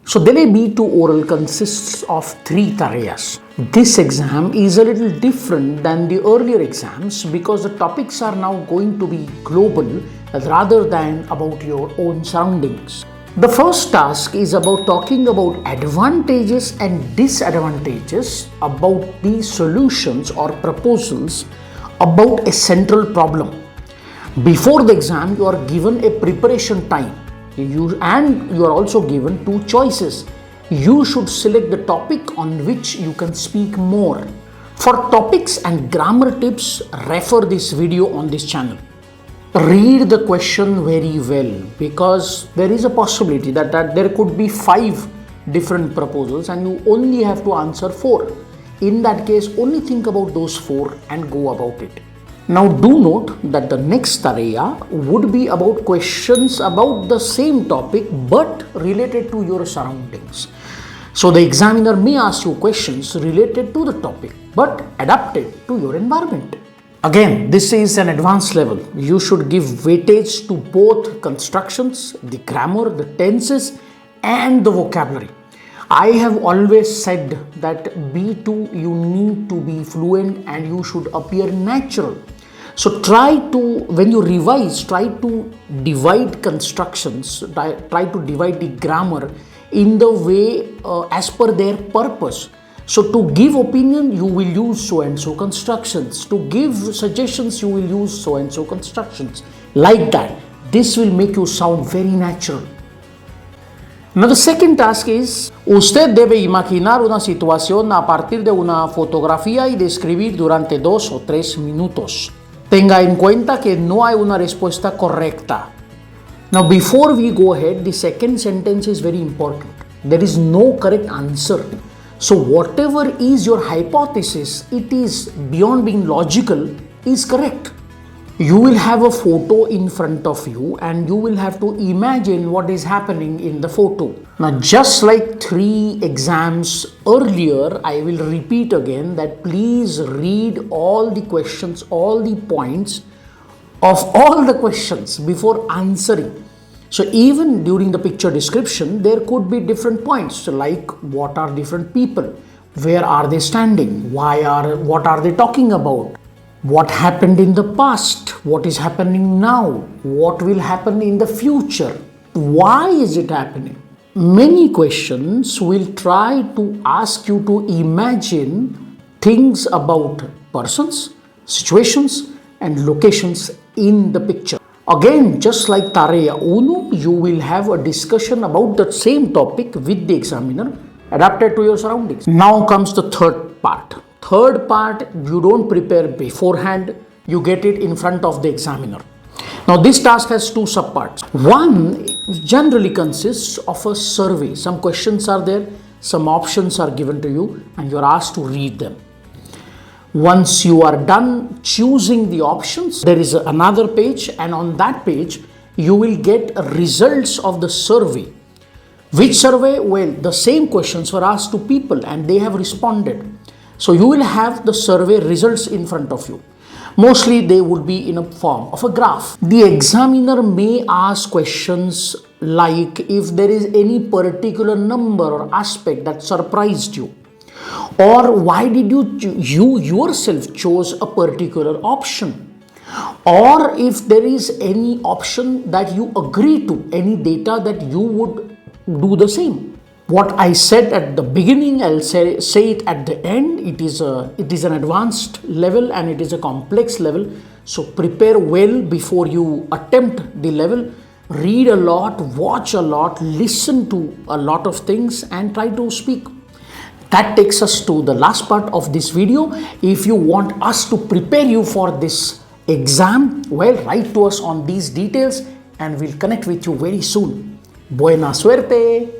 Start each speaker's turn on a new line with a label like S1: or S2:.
S1: So DELE B2 oral consists of 3 tareas. This exam is a little different than the earlier exams because the topics are now going to be global rather than about your own surroundings. The first task is about talking about advantages and disadvantages about the solutions or proposals about a central problem. Before the exam, you are given a preparation time. You are also given 2 choices. You should select the topic on which you can speak more. For topics and grammar tips, refer this video on this channel. Read the question very well because there is a possibility that there could be 5 different proposals and you only have to answer 4. In that case, only think about those 4 and go about it. Now do note that the next area would be about questions about the same topic but related to your surroundings. So the examiner may ask you questions related to the topic but adapted to your environment. Again, this is an advanced level. You should give weightage to both constructions, the grammar, the tenses and the vocabulary. I have always said that B2 you need to be fluent and you should appear natural. So when you revise, try to divide constructions, try to divide the grammar in the way as per their purpose. So to give opinion, you will use so and so constructions. To give suggestions, you will use so and so constructions. Like that, this will make you sound very natural. Now the second task is, usted debe imaginar una situación a partir de una fotografía y describir durante 2 o 3 minutos. Tenga en cuenta que no hay una respuesta correcta. Now before we go ahead, the second sentence is very important. There is no correct answer. So whatever is your hypothesis, it is beyond being logical, is correct. You will have a photo in front of you and you will have to imagine what is happening in the photo. Now just like 3 exams earlier, I will repeat again that please read all the questions, all the points of all the questions before answering. So even during the picture description, there could be different points like what are different people, where are they standing, what are they talking about, what happened in the past, what is happening now, what will happen in the future, why is it happening. Many questions will try to ask you to imagine things about persons, situations and locations in the picture. Again, just like Tarea 1, you will have a discussion about the same topic with the examiner adapted to your surroundings. Now comes the third part. Third part, you don't prepare beforehand, you get it in front of the examiner. Now this task has 2 subparts. One generally consists of a survey. Some questions are there, some options are given to you and you are asked to read them. Once you are done choosing the options, there is another page and on that page you will get results of the survey. Which survey? Well, the same questions were asked to people and they have responded. So you will have the survey results in front of you. Mostly they would be in a form of a graph. The examiner may ask questions like if there is any particular number or aspect that surprised you, or why did you yourself chose a particular option, or if there is any option that you agree to, any data that you would do the same. What I said at the beginning, I'll say it at the end. It is an advanced level and it is a complex level. So prepare well before you attempt the level. Read a lot, watch a lot, listen to a lot of things and try to speak. That takes us to the last part of this video. If you want us to prepare you for this exam, well, write to us on these details and we'll connect with you very soon. Buena suerte!